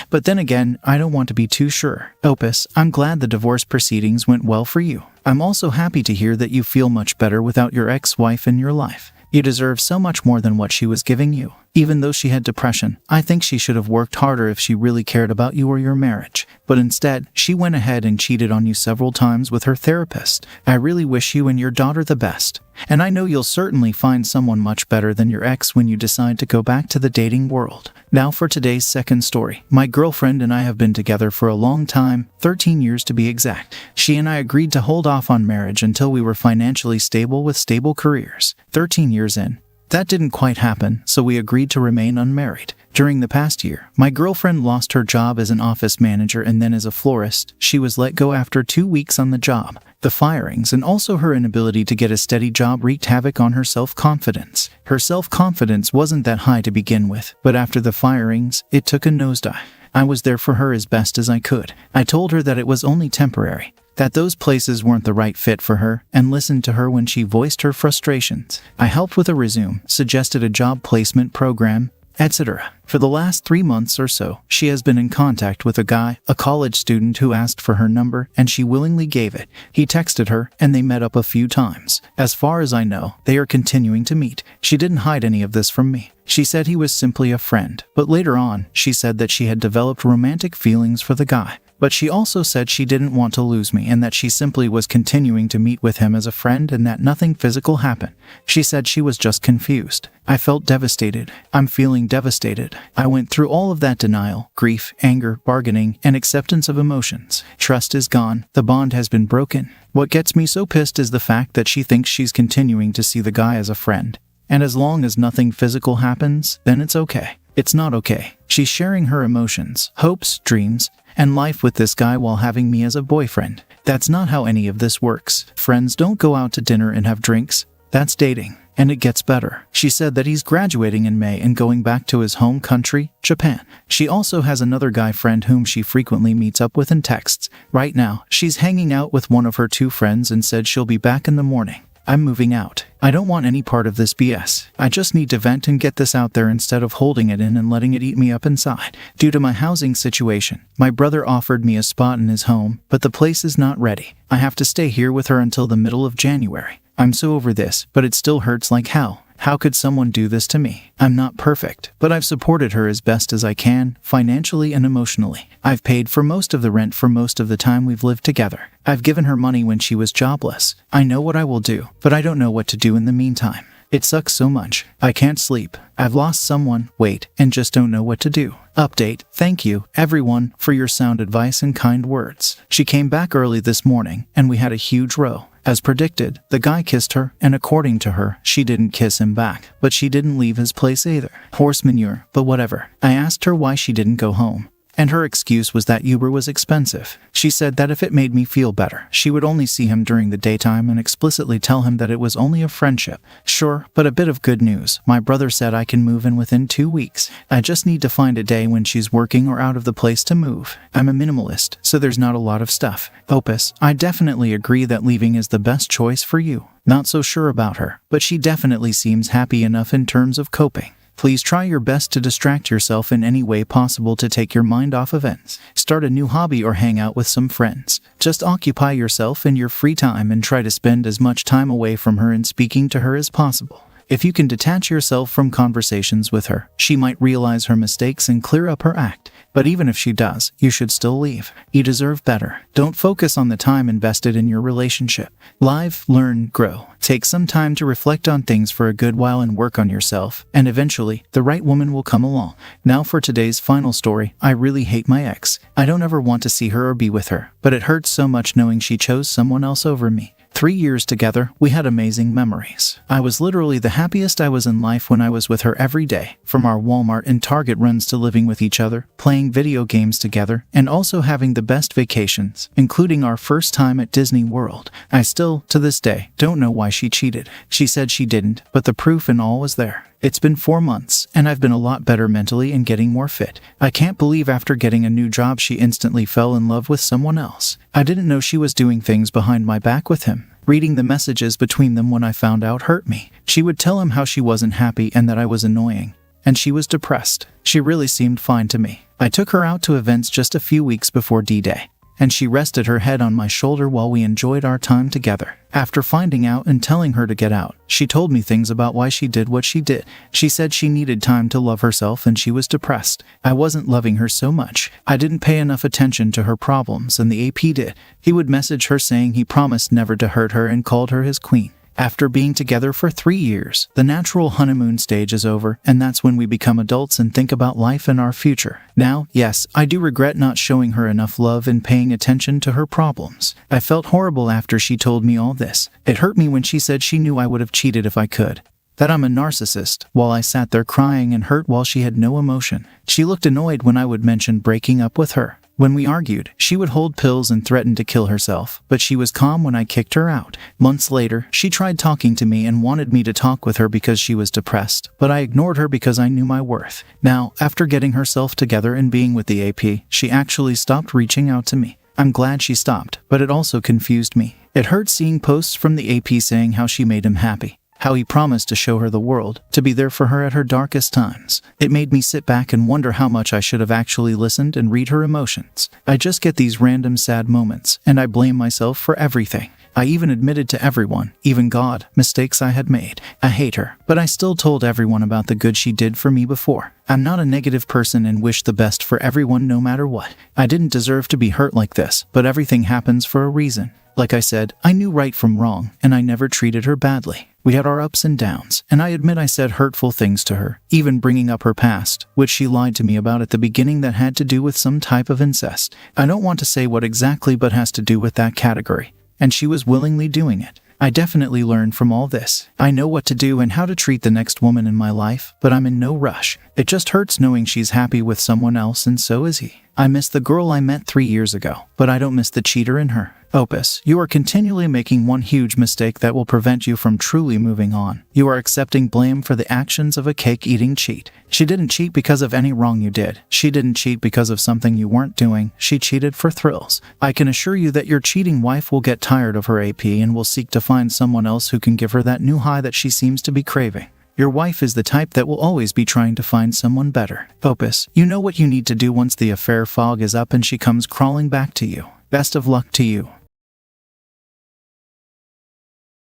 But then again, I don't want to be too sure. Opus, I'm glad the divorce proceedings went well for you. I'm also happy to hear that you feel much better without your ex-wife in your life. You deserve so much more than what she was giving you. Even though she had depression, I think she should have worked harder if she really cared about you or your marriage. But instead, she went ahead and cheated on you several times with her therapist. I really wish you and your daughter the best. And I know you'll certainly find someone much better than your ex when you decide to go back to the dating world. Now for today's second story. My girlfriend and I have been together for a long time, 13 years to be exact. She and I agreed to hold off on marriage until we were financially stable with stable careers. 13 years in, that didn't quite happen, so we agreed to remain unmarried. During the past year, my girlfriend lost her job as an office manager and then as a florist. She was let go after 2 weeks on the job. The firings and also her inability to get a steady job wreaked havoc on her self-confidence. Her self-confidence wasn't that high to begin with, but after the firings, it took a nosedive. I was there for her as best as I could. I told her that it was only temporary, that those places weren't the right fit for her, and listened to her when she voiced her frustrations. I helped with a resume, suggested a job placement program, etc. For the last 3 months or so, she has been in contact with a guy, a college student who asked for her number, and she willingly gave it. He texted her, and they met up a few times. As far as I know, they are continuing to meet. She didn't hide any of this from me. She said he was simply a friend, but later on, she said that she had developed romantic feelings for the guy. But she also said she didn't want to lose me and that she simply was continuing to meet with him as a friend and that nothing physical happened. She said she was just confused. I felt devastated. I'm feeling devastated. I went through all of that denial, grief, anger, bargaining, and acceptance of emotions. Trust is gone. The bond has been broken. What gets me so pissed is the fact that she thinks she's continuing to see the guy as a friend. And as long as nothing physical happens, then it's okay. It's not okay. She's sharing her emotions, hopes, dreams, and life with this guy while having me as a boyfriend. That's not how any of this works. Friends don't go out to dinner and have drinks. That's dating. And it gets better. She said that he's graduating in May and going back to his home country, Japan. She also has another guy friend whom she frequently meets up with and texts. Right now, she's hanging out with one of her 2 friends and said she'll be back in the morning. I'm moving out. I don't want any part of this BS. I just need to vent and get this out there instead of holding it in and letting it eat me up inside. Due to my housing situation, my brother offered me a spot in his home, but the place is not ready. I have to stay here with her until the middle of January. I'm so over this, but it still hurts like hell. How could someone do this to me? I'm not perfect, but I've supported her as best as I can, financially and emotionally. I've paid for most of the rent for most of the time we've lived together. I've given her money when she was jobless. I know what I will do, but I don't know what to do in the meantime. It sucks so much. I can't sleep. I've lost someone, and just don't know what to do. Update. Thank you, everyone, for your sound advice and kind words. She came back early this morning, and we had a huge row. As predicted, the guy kissed her, and according to her, she didn't kiss him back. But she didn't leave his place either. Horse manure, but whatever. I asked her why she didn't go home, and her excuse was that Uber was expensive. She said that if it made me feel better, she would only see him during the daytime and explicitly tell him that it was only a friendship. Sure, but a bit of good news. My brother said I can move in within 2 weeks. I just need to find a day when she's working or out of the place to move. I'm a minimalist, so there's not a lot of stuff. Opus, I definitely agree that leaving is the best choice for you. Not so sure about her, but she definitely seems happy enough in terms of coping. Please try your best to distract yourself in any way possible to take your mind off events. Start a new hobby or hang out with some friends. Just occupy yourself in your free time and try to spend as much time away from her and speaking to her as possible. If you can detach yourself from conversations with her, she might realize her mistakes and clear up her act. But even if she does, you should still leave. You deserve better. Don't focus on the time invested in your relationship. Live, learn, grow. Take some time to reflect on things for a good while and work on yourself, and eventually, the right woman will come along. Now for today's final story. I really hate my ex. I don't ever want to see her or be with her, but it hurts so much knowing she chose someone else over me. 3 years together, we had amazing memories. I was literally the happiest I was in life when I was with her every day, from our Walmart and Target runs to living with each other, playing video games together, and also having the best vacations, including our first time at Disney World. I still, to this day, don't know why she cheated. She said she didn't, but the proof and all was there. It's been 4 months, and I've been a lot better mentally and getting more fit. I can't believe after getting a new job she instantly fell in love with someone else. I didn't know she was doing things behind my back with him. Reading the messages between them when I found out hurt me. She would tell him how she wasn't happy and that I was annoying. And she was depressed. She really seemed fine to me. I took her out to events just a few weeks before D-Day, and she rested her head on my shoulder while we enjoyed our time together. After finding out and telling her to get out, she told me things about why she did what she did. She said she needed time to love herself and she was depressed. I wasn't loving her so much. I didn't pay enough attention to her problems and the AP did. He would message her saying he promised never to hurt her and called her his queen. After being together for 3 years, the natural honeymoon stage is over, and that's when we become adults and think about life and our future. Now, yes, I do regret not showing her enough love and paying attention to her problems. I felt horrible after she told me all this. It hurt me when she said she knew I would have cheated if I could. That I'm a narcissist, while I sat there crying and hurt while she had no emotion. She looked annoyed when I would mention breaking up with her. When we argued, she would hold pills and threaten to kill herself, but she was calm when I kicked her out. Months later, she tried talking to me and wanted me to talk with her because she was depressed, but I ignored her because I knew my worth. Now, after getting herself together and being with the AP, she actually stopped reaching out to me. I'm glad she stopped, but it also confused me. It hurt seeing posts from the AP saying how she made him happy, how he promised to show her the world, to be there for her at her darkest times. It made me sit back and wonder how much I should have actually listened and read her emotions. I just get these random sad moments, and I blame myself for everything. I even admitted to everyone, even God, mistakes I had made. I hate her, but I still told everyone about the good she did for me before. I'm not a negative person and wish the best for everyone no matter what. I didn't deserve to be hurt like this, but everything happens for a reason. Like I said, I knew right from wrong, and I never treated her badly. We had our ups and downs, and I admit I said hurtful things to her, even bringing up her past, which she lied to me about at the beginning that had to do with some type of incest. I don't want to say what exactly, but has to do with that category. And she was willingly doing it. I definitely learned from all this. I know what to do and how to treat the next woman in my life, but I'm in no rush. It just hurts knowing she's happy with someone else and so is he. I miss the girl I met 3 years ago, but I don't miss the cheater in her. Opus, you are continually making one huge mistake that will prevent you from truly moving on. You are accepting blame for the actions of a cake-eating cheat. She didn't cheat because of any wrong you did. She didn't cheat because of something you weren't doing. She cheated for thrills. I can assure you that your cheating wife will get tired of her AP and will seek to find someone else who can give her that new high that she seems to be craving. Your wife is the type that will always be trying to find someone better. Opus, you know what you need to do once the affair fog is up and she comes crawling back to you. Best of luck to you.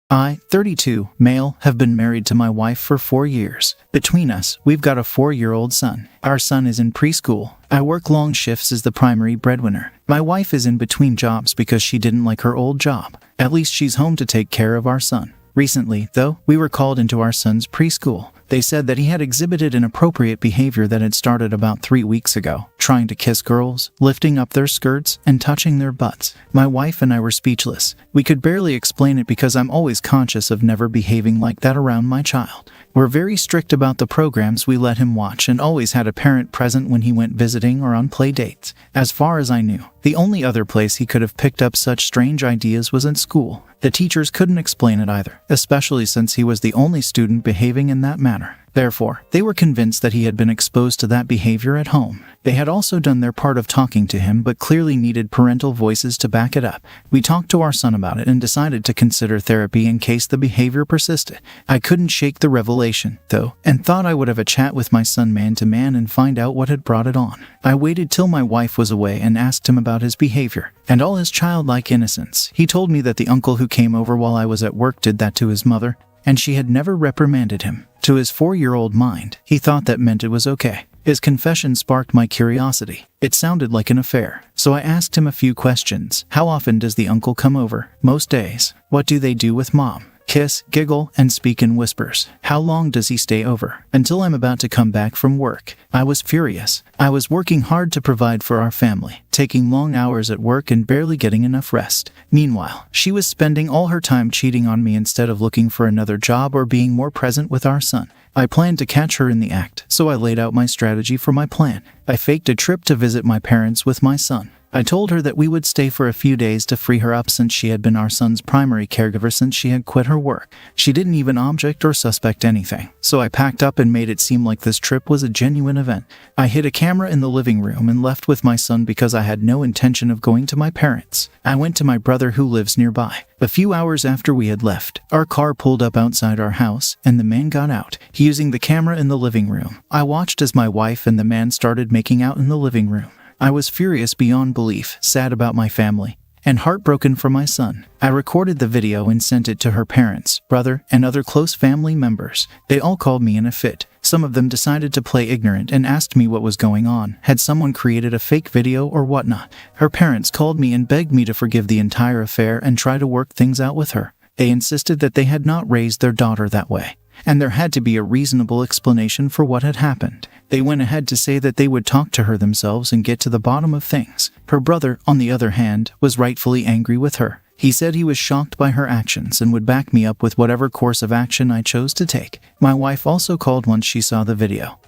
I, 32, male, have been married to my wife for 4 years. Between us, we've got a 4-year-old son. Our son is in preschool. I work long shifts as the primary breadwinner. My wife is in between jobs because she didn't like her old job. At least she's home to take care of our son. Recently, though, we were called into our son's preschool. They said that he had exhibited inappropriate behavior that had started about 3 weeks ago, trying to kiss girls, lifting up their skirts, and touching their butts. My wife and I were speechless. We could barely explain it because I'm always conscious of never behaving like that around my child. We're very strict about the programs we let him watch and always had a parent present when he went visiting or on play dates. As far as I knew, the only other place he could have picked up such strange ideas was in school. The teachers couldn't explain it either, especially since he was the only student behaving in that manner. Therefore, they were convinced that he had been exposed to that behavior at home. They had also done their part of talking to him but clearly needed parental voices to back it up. We talked to our son about it and decided to consider therapy in case the behavior persisted. I couldn't shake the revelation, though, and thought I would have a chat with my son man to man and find out what had brought it on. I waited till my wife was away and asked him about his behavior, and all his childlike innocence. He told me that the uncle who came over while I was at work did that to his mother, and she had never reprimanded him. To his 4-year-old mind, he thought that meant it was okay. His confession sparked my curiosity. It sounded like an affair, so I asked him a few questions. How often does the uncle come over? Most days. What do they do with mom? Kiss, giggle, and speak in whispers. How long does he stay over? Until I'm about to come back from work. I was furious. I was working hard to provide for our family, taking long hours at work and barely getting enough rest. Meanwhile, she was spending all her time cheating on me instead of looking for another job or being more present with our son. I planned to catch her in the act, so I laid out my strategy for my plan. I faked a trip to visit my parents with my son. I told her that we would stay for a few days to free her up since she had been our son's primary caregiver since she had quit her work. She didn't even object or suspect anything, so I packed up and made it seem like this trip was a genuine event. I hid a camera in the living room and left with my son because I had no intention of going to my parents. I went to my brother who lives nearby. A few hours after we had left, our car pulled up outside our house, and the man got out, using the camera in the living room. I watched as my wife and the man started making out in the living room. I was furious beyond belief, sad about my family, and heartbroken for my son. I recorded the video and sent it to her parents, brother, and other close family members. They all called me in a fit. Some of them decided to play ignorant and asked me what was going on. Had someone created a fake video or whatnot? Her parents called me and begged me to forgive the entire affair and try to work things out with her. They insisted that they had not raised their daughter that way, and there had to be a reasonable explanation for what had happened. They went ahead to say that they would talk to her themselves and get to the bottom of things. Her brother, on the other hand, was rightfully angry with her. He said he was shocked by her actions and would back me up with whatever course of action I chose to take. My wife also called once she saw the video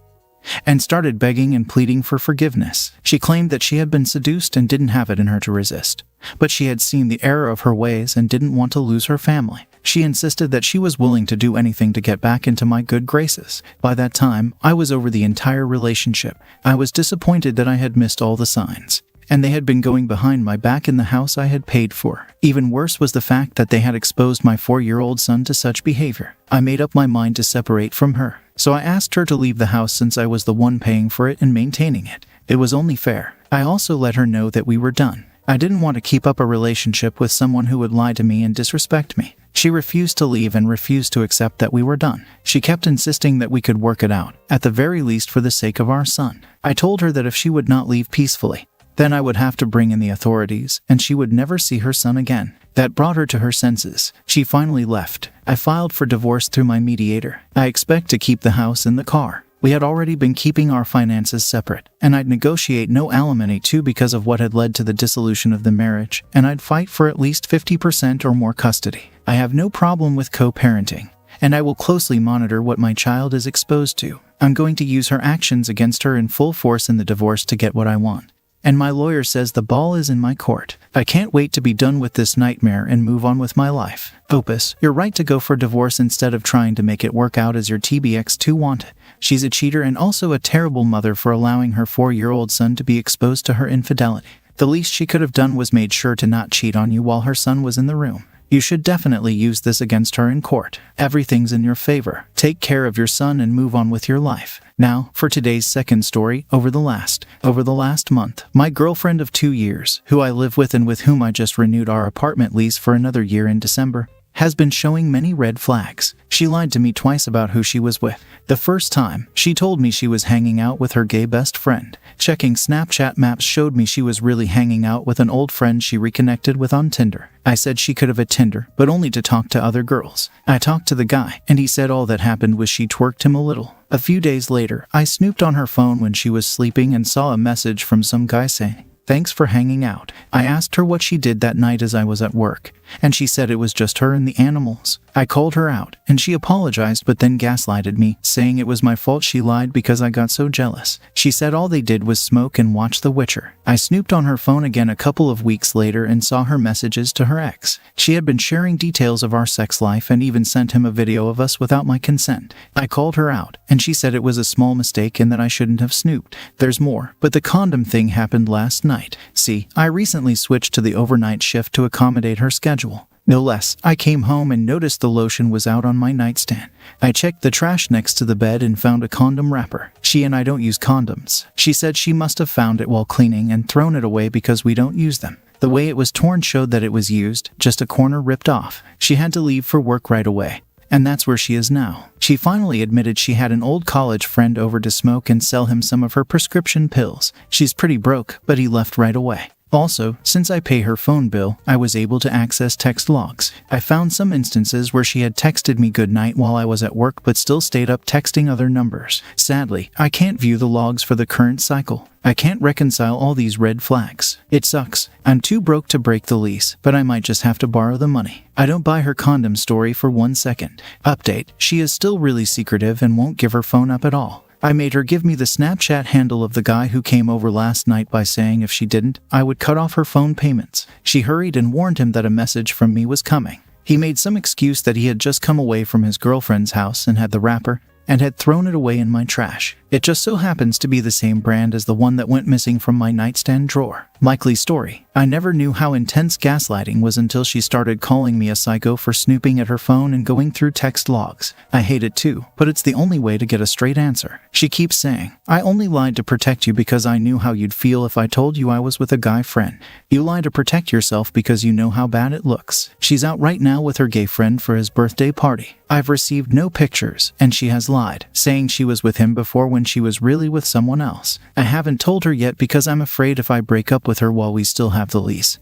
and started begging and pleading for forgiveness. She claimed that she had been seduced and didn't have it in her to resist, but she had seen the error of her ways and didn't want to lose her family. She insisted that she was willing to do anything to get back into my good graces. By that time, I was over the entire relationship. I was disappointed that I had missed all the signs. and they had been going behind my back in the house I had paid for. Even worse was the fact that they had exposed my 4-year-old son to such behavior. I made up my mind to separate from her, so I asked her to leave the house since I was the one paying for it and maintaining it. It was only fair. I also let her know that we were done. I didn't want to keep up a relationship with someone who would lie to me and disrespect me. She refused to leave and refused to accept that we were done. She kept insisting that we could work it out, at the very least for the sake of our son. I told her that if she would not leave peacefully, then I would have to bring in the authorities, and she would never see her son again. That brought her to her senses. She finally left. I filed for divorce through my mediator. I expect to keep the house and the car. We had already been keeping our finances separate, and I'd negotiate no alimony too because of what had led to the dissolution of the marriage, and I'd fight for at least 50% or more custody. I have no problem with co-parenting, and I will closely monitor what my child is exposed to. I'm going to use her actions against her in full force in the divorce to get what I want. And my lawyer says the ball is in my court. I can't wait to be done with this nightmare and move on with my life. Opus, you're right to go for divorce instead of trying to make it work out as your TBX2 wanted. She's a cheater and also a terrible mother for allowing her 4-year-old son to be exposed to her infidelity. The least she could have done was made sure to not cheat on you while her son was in the room. You should definitely use this against her in court. Everything's in your favor. Take care of your son and move on with your life. Now, for today's second story, over the last month, my girlfriend of 2 years, who I live with and with whom I just renewed our apartment lease for another year in December, has been showing many red flags. She lied to me twice about who she was with. The first time, she told me she was hanging out with her gay best friend. Checking Snapchat maps showed me she was really hanging out with an old friend she reconnected with on Tinder. I said she could have a Tinder, but only to talk to other girls. I talked to the guy, and he said all that happened was she twerked him a little. A few days later, I snooped on her phone when she was sleeping and saw a message from some guy saying, "Thanks for hanging out." I asked her what she did that night as I was at work, and she said it was just her and the animals. I called her out, and she apologized but then gaslighted me, saying it was my fault she lied because I got so jealous. She said all they did was smoke and watch The Witcher. I snooped on her phone again a couple of weeks later and saw her messages to her ex. She had been sharing details of our sex life and even sent him a video of us without my consent. I called her out, and she said it was a small mistake and that I shouldn't have snooped. There's more, but the condom thing happened last night. See, I recently switched to the overnight shift to accommodate her schedule. No less, I came home and noticed the lotion was out on my nightstand. I checked the trash next to the bed and found a condom wrapper. She and I don't use condoms. She said she must have found it while cleaning and thrown it away because we don't use them. The way it was torn showed that it was used, just a corner ripped off. She had to leave for work right away. And that's where she is now. She finally admitted she had an old college friend over to smoke and sell him some of her prescription pills. She's pretty broke, but he left right away. Also, since I pay her phone bill, I was able to access text logs. I found some instances where she had texted me goodnight while I was at work but still stayed up texting other numbers. Sadly, I can't view the logs for the current cycle. I can't reconcile all these red flags. It sucks. I'm too broke to break the lease, but I might just have to borrow the money. I don't buy her condom story for 1 second. Update: she is still really secretive and won't give her phone up at all. I made her give me the Snapchat handle of the guy who came over last night by saying if she didn't, I would cut off her phone payments. She hurried and warned him that a message from me was coming. He made some excuse that he had just come away from his girlfriend's house and had the wrapper, and had thrown it away in my trash. It just so happens to be the same brand as the one that went missing from my nightstand drawer. Likely story: I never knew how intense gaslighting was until she started calling me a psycho for snooping at her phone and going through text logs. I hate it too, but it's the only way to get a straight answer. She keeps saying, "I only lied to protect you because I knew how you'd feel if I told you I was with a guy friend." You lie to protect yourself because you know how bad it looks. She's out right now with her gay friend for his birthday party. I've received no pictures, and she has lied, saying she was with him before when she was really with someone else. I haven't told her yet because I'm afraid if I break up with her while we still have the lease,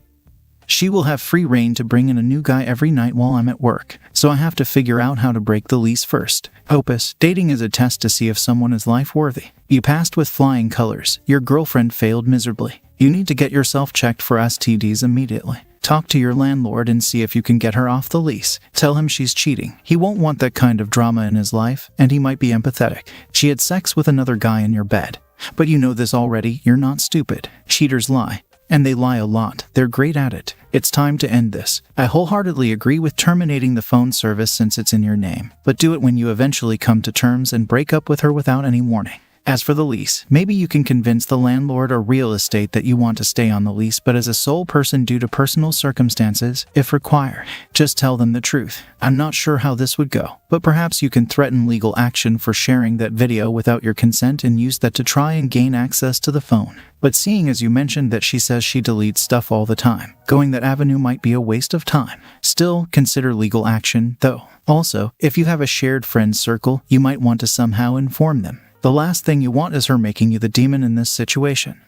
she will have free reign to bring in a new guy every night while I'm at work, so I have to figure out how to break the lease first. Opus: dating is a test to see if someone is life-worthy. You passed with flying colors. Your girlfriend failed miserably. You need to get yourself checked for STDs immediately. Talk to your landlord and see if you can get her off the lease. Tell him she's cheating. He won't want that kind of drama in his life, and he might be empathetic. She had sex with another guy in your bed. But you know this already. You're not stupid. Cheaters lie. And they lie a lot. They're great at it. It's time to end this. I wholeheartedly agree with terminating the phone service since it's in your name. But do it when you eventually come to terms and break up with her without any warning. As for the lease, maybe you can convince the landlord or real estate that you want to stay on the lease but as a sole person due to personal circumstances, if required. Just tell them the truth. I'm not sure how this would go, but perhaps you can threaten legal action for sharing that video without your consent and use that to try and gain access to the phone. But seeing as you mentioned that she says she deletes stuff all the time, going that avenue might be a waste of time. Still, consider legal action, though. Also, if you have a shared friends circle, you might want to somehow inform them. The last thing you want is her making you the demon in this situation.